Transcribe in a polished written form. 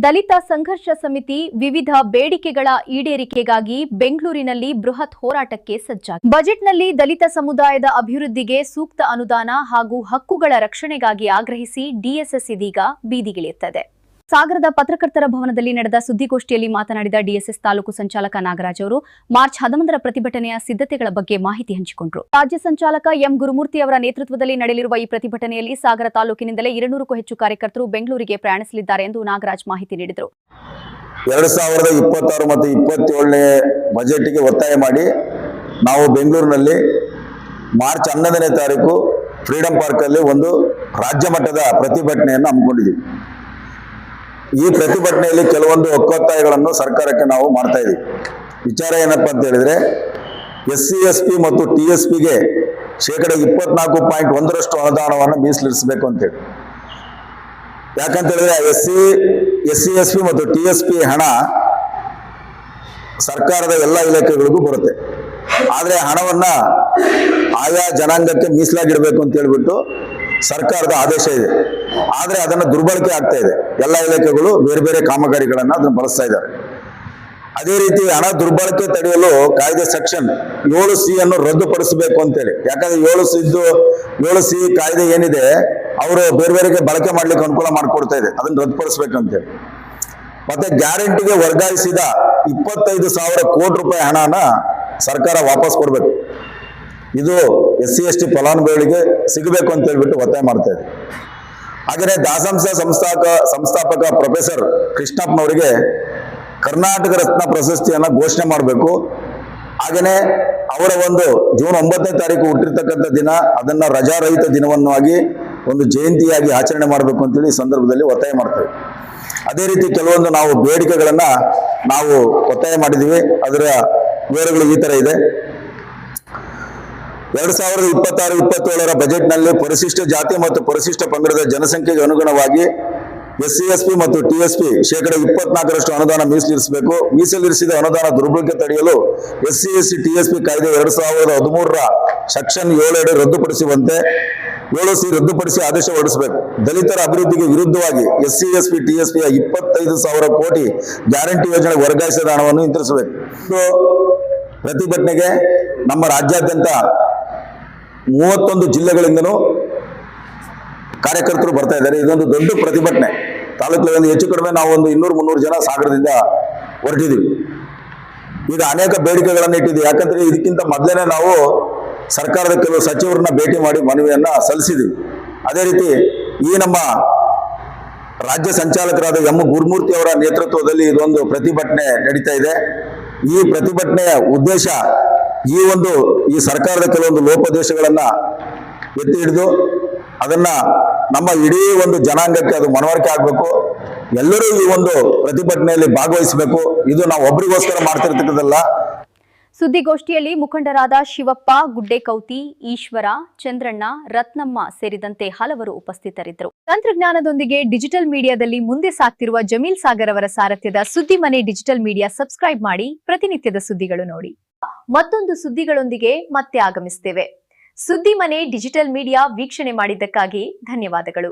ದಲಿತ ಸಂಘರ್ಷ ಸಮಿತಿ ವಿವಿಧ ಬೇಡಿಕೆಗಳ ಈಡೇರಿಕೆಗಾಗಿ ಬೆಂಗಳೂರಿನಲ್ಲಿ ಬೃಹತ್ ಹೋರಾಟಕ್ಕೆ ಸಜ್ಜಾಗಿದೆ. ಬಜೆಟ್ನಲ್ಲಿ ದಲಿತ ಸಮುದಾಯದ ಅಭಿವೃದ್ಧಿಗೆ ಸೂಕ್ತ ಅನುದಾನ ಹಾಗೂ ಹಕ್ಕುಗಳ ರಕ್ಷಣೆಗಾಗಿ ಆಗ್ರಹಿಸಿ ಡಿಎಸ್ಎಸ್ ಇದೀಗ ಬೀದಿಗಿಳಿಯುತ್ತದೆ. ಸಾಗರದ ಪತ್ರಕರ್ತರ ಭವನದಲ್ಲಿ ನಡೆದ ಸುದ್ದಿಗೋಷ್ಠಿಯಲ್ಲಿ ಮಾತನಾಡಿದ ಡಿಎಸ್ಎಸ್ ತಾಲೂಕು ಸಂಚಾಲಕ ನಾಗರಾಜ್ ಅವರು ಮಾರ್ಚ್ 11ರ ಪ್ರತಿಭಟನೆಯ ಸಿದ್ಧತೆಗಳ ಬಗ್ಗೆ ಮಾಹಿತಿ ಹಂಚಿಕೊಂಡರು. ರಾಜ್ಯ ಸಂಚಾಲಕ ಎಂ ಗುರುಮೂರ್ತಿ ಅವರ ನೇತೃತ್ವದಲ್ಲಿ ನಡೆಯಲಿರುವ ಈ ಪ್ರತಿಭಟನೆಯಲ್ಲಿ ಸಾಗರ ತಾಲೂಕಿನಿಂದಲೇ 200ಕ್ಕೂ ಹೆಚ್ಚು ಕಾರ್ಯಕರ್ತರು ಬೆಂಗಳೂರಿಗೆ ಪ್ರಯಾಣಿಸಲಿದ್ದಾರೆ ಎಂದು ನಾಗರಾಜ್ ಮಾಹಿತಿ ನೀಡಿದರು. 2026 ಮತ್ತು 27ನೇ ಬಜೆಟ್ಗೆ ಒತ್ತಾಯ ಮಾಡಿ ನಾವು ಬೆಂಗಳೂರಿನಲ್ಲಿ ಮಾರ್ಚ್ 11ನೇ ತಾರೀಕು ಫ್ರೀಡಂ ಪಾರ್ಕ್ ಅಲ್ಲಿ ಒಂದು ರಾಜ್ಯ ಮಟ್ಟದ ಪ್ರತಿಭಟನೆಯನ್ನು ಹಮ್ಮಿಕೊಂಡಿದ್ದೀವಿ. ಈ ಪ್ರತಿಭಟನೆಯಲ್ಲಿ ಕೆಲವೊಂದು ಒಕ್ಕೊತ್ತಾಯಗಳನ್ನು ಸರ್ಕಾರಕ್ಕೆ ನಾವು ಮಾಡ್ತಾ ಇದ್ದೀವಿ. ವಿಚಾರ ಏನಪ್ಪಾ ಅಂತ ಹೇಳಿದ್ರೆ, SC ST ಮತ್ತು TSPಗೆ ಶೇಕಡ 24.1% ಅನುದಾನವನ್ನು ಮೀಸಲಿರಿಸಬೇಕು ಅಂತೇಳಿ. ಯಾಕಂತ ಹೇಳಿದ್ರೆ SC ST ಮತ್ತು TSP ಹಣ ಸರ್ಕಾರದ ಎಲ್ಲ ಇಲಾಖೆಗಳಿಗೂ ಬರುತ್ತೆ. ಆದ್ರೆ ಹಣವನ್ನ ಆಯಾ ಜನಾಂಗಕ್ಕೆ ಮೀಸಲಾಗಿಡಬೇಕು ಅಂತ ಹೇಳ್ಬಿಟ್ಟು ಸರ್ಕಾರದ ಆದೇಶ ಇದೆ. ಆದ್ರೆ ಅದನ್ನ ದುರ್ಬಳಕೆ ಆಗ್ತಾ ಇದೆ. ಎಲ್ಲ ಇಲಾಖೆಗಳು ಬೇರೆ ಬೇರೆ ಕಾಮಗಾರಿಗಳನ್ನ ಅದನ್ನು ಬಳಸ್ತಾ ಇದ್ದಾರೆ. ಅದೇ ರೀತಿ ಹಣ ದುರ್ಬಳಕೆ ತಡೆಯಲು ಕಾಯ್ದೆ ಸೆಕ್ಷನ್ 7C ಅನ್ನು ರದ್ದುಪಡಿಸಬೇಕು ಅಂತೇಳಿ. ಯಾಕಂದ್ರೆ 7C ಕಾಯ್ದೆ ಏನಿದೆ ಅವರು ಬೇರೆ ಬೇರೆಗೆ ಬಳಕೆ ಮಾಡ್ಲಿಕ್ಕೆ ಅನುಕೂಲ ಮಾಡಿಕೊಡ್ತಾ ಇದೆ. ಅದನ್ನು ರದ್ದುಪಡಿಸಬೇಕು ಅಂತೇಳಿ. ಮತ್ತೆ ಗ್ಯಾರಂಟಿಗೆ ವರ್ಗಾಯಿಸಿದ 25,000 ಕೋಟಿ ರೂಪಾಯಿ ಹಣನ ಸರ್ಕಾರ ವಾಪಸ್ ಕೊಡ್ಬೇಕು. ಇದು SC ST ಫಲಾನುಭವಿಗಳಿಗೆ ಸಿಗಬೇಕು ಅಂತ ಹೇಳ್ಬಿಟ್ಟು ಒತ್ತಾಯ ಮಾಡ್ತಾ ಇದೆ. ಹಾಗೆಯೇ ದಾಸಂಸ ಸಂಸ್ಥಾಪಕ ಪ್ರೊಫೆಸರ್ ಕೃಷ್ಣಪ್ಪನವರಿಗೆ ಕರ್ನಾಟಕ ರತ್ನ ಪ್ರಶಸ್ತಿಯನ್ನ ಘೋಷಣೆ ಮಾಡಬೇಕು. ಹಾಗೆಯೇ ಅವರ ಒಂದು ಜೂನ್ 9ನೇ ತಾರೀಕು ಹುಟ್ಟಿರ್ತಕ್ಕಂಥ ದಿನ, ಅದನ್ನ ರಜಾರಹಿತ ದಿನವನ್ನಾಗಿ ಒಂದು ಜಯಂತಿಯಾಗಿ ಆಚರಣೆ ಮಾಡಬೇಕು ಅಂತೇಳಿ ಈ ಸಂದರ್ಭದಲ್ಲಿ ಒತ್ತಾಯ ಮಾಡ್ತೇವೆ. ಅದೇ ರೀತಿ ಕೆಲವೊಂದು ನಾವು ಬೇಡಿಕೆಗಳನ್ನ ನಾವು ಒತ್ತಾಯ ಮಾಡಿದ್ದೀವಿ. ಅದರ ವಿವರಗಳು ಈ ತರ ಇದೆ. 2026-27ರ ಬಜೆಟ್ನಲ್ಲಿ ಪರಿಶಿಷ್ಟ ಜಾತಿ ಮತ್ತು ಪರಿಶಿಷ್ಟ ಪಂಗಡದ ಜನಸಂಖ್ಯೆಗೆ ಅನುಗುಣವಾಗಿ SC ST ಮತ್ತು TSP ಶೇಕಡ 24% ಅನುದಾನ ಮೀಸಲಿರಿಸಬೇಕು. ಮೀಸಲಿರಿಸಿದ ಅನುದಾನ ದುರ್ಬಳಕೆ ತಡೆಯಲು SC ST TSP ಕಾಯ್ದೆ 2013ರ ಸೆಕ್ಷನ್ 7 ಅಡಿ ರದ್ದುಪಡಿಸುವಂತೆ 7C ರದ್ದುಪಡಿಸಿ ಆದೇಶ ಹೊರಡಿಸಬೇಕು. ದಲಿತರ ಅಭಿವೃದ್ಧಿಗೆ ವಿರುದ್ಧವಾಗಿ SC ST TSPಯ 25,000 ಕೋಟಿ ಗ್ಯಾರಂಟಿ ಯೋಜನೆ ವರ್ಗಾಯಿಸಿದ ಹಣವನ್ನು ಹಿಂತಿರಿಸಬೇಕು. ಪ್ರತಿಭಟನೆಗೆ ನಮ್ಮ ರಾಜ್ಯಾದ್ಯಂತ 31 ಜಿಲ್ಲೆಗಳಿಂದನೂ ಕಾರ್ಯಕರ್ತರು ಬರ್ತಾ ಇದ್ದಾರೆ. ಇದೊಂದು ದೊಡ್ಡ ಪ್ರತಿಭಟನೆ. ತಾಲೂಕಿನಲ್ಲಿ ಹೆಚ್ಚು ಕಡಿಮೆ ನಾವು ಒಂದು 200-300 ಜನ ಸಾಗರದಿಂದ ಹೊರಟಿದ್ದೀವಿ. ಈಗ ಅನೇಕ ಬೇಡಿಕೆಗಳನ್ನು ಇಟ್ಟಿದ್ದೀವಿ. ಯಾಕಂದ್ರೆ ಇದಕ್ಕಿಂತ ಮೊದಲೇನೆ ನಾವು ಸರ್ಕಾರದ ಕೆಲವು ಸಚಿವರನ್ನ ಭೇಟಿ ಮಾಡಿ ಮನವಿಯನ್ನ ಸಲ್ಲಿಸಿದ್ದೀವಿ. ಅದೇ ರೀತಿ ಈ ನಮ್ಮ ರಾಜ್ಯ ಸಂಚಾಲಕರಾದ ಎಂ ಗುರುಮೂರ್ತಿ ಅವರ ನೇತೃತ್ವದಲ್ಲಿ ಇದೊಂದು ಪ್ರತಿಭಟನೆ ನಡೀತಾ ಇದೆ. ಈ ಪ್ರತಿಭಟನೆಯ ಉದ್ದೇಶ ಈ ಸರ್ಕಾರದ ಕೆಲವೊಂದು ಲೋಪದೋಷಗಳನ್ನ ಎತ್ತಿ ಹಿಡಿದು ಅದನ್ನ ನಮ್ಮ ಇಡೀ ಒಂದು ಜನಾಂಗಕ್ಕೆ ಅದು ಮನವರಿಕೆ ಆಗಬೇಕು. ಎಲ್ಲರೂ ಈ ಒಂದು ಪ್ರತಿಭಟನೆಯಲ್ಲಿ ಭಾಗವಹಿಸಬೇಕು. ಇದು ನಾವು ಒಬ್ಬರಿಗೋಸ್ಕರ ಮಾಡ್ತಿರ್ತಕ್ಕಂಥದ್ದಲ್ಲ. ಸುದ್ದಿಗೋಷ್ಠಿಯಲ್ಲಿ ಮುಖಂಡರಾದ ಶಿವಪ್ಪ, ಗುಡ್ಡೆಕೌತಿ, ಈಶ್ವರ, ಚಂದ್ರಣ್ಣ, ರತ್ನಮ್ಮ ಸೇರಿದಂತೆ ಹಲವರು ಉಪಸ್ಥಿತರಿದ್ದರು. ತಂತ್ರಜ್ಞಾನದೊಂದಿಗೆ ಡಿಜಿಟಲ್ ಮೀಡಿಯಾದಲ್ಲಿ ಮುಂದೆ ಸಾಗ್ತಿರುವ ಜಮೀಲ್ ಸಾಗರ್ ಅವರ ಸಾರಥ್ಯದ ಸುದ್ದಿ ಮನೆ ಡಿಜಿಟಲ್ ಮೀಡಿಯಾ ಸಬ್ಸ್ಕ್ರೈಬ್ ಮಾಡಿ ಪ್ರತಿನಿತ್ಯದ ಸುದ್ದಿಗಳು ನೋಡಿ. ಮತ್ತೊಂದು ಸುದ್ದಿಗಳೊಂದಿಗೆ ಮತ್ತೆ ಆಗಮಿಸುತ್ತೇವೆ. ಸುದ್ದಿ ಮನೆ ಡಿಜಿಟಲ್ ಮೀಡಿಯಾ ವೀಕ್ಷಣೆ ಮಾಡಿದ್ದಕ್ಕಾಗಿ ಧನ್ಯವಾದಗಳು.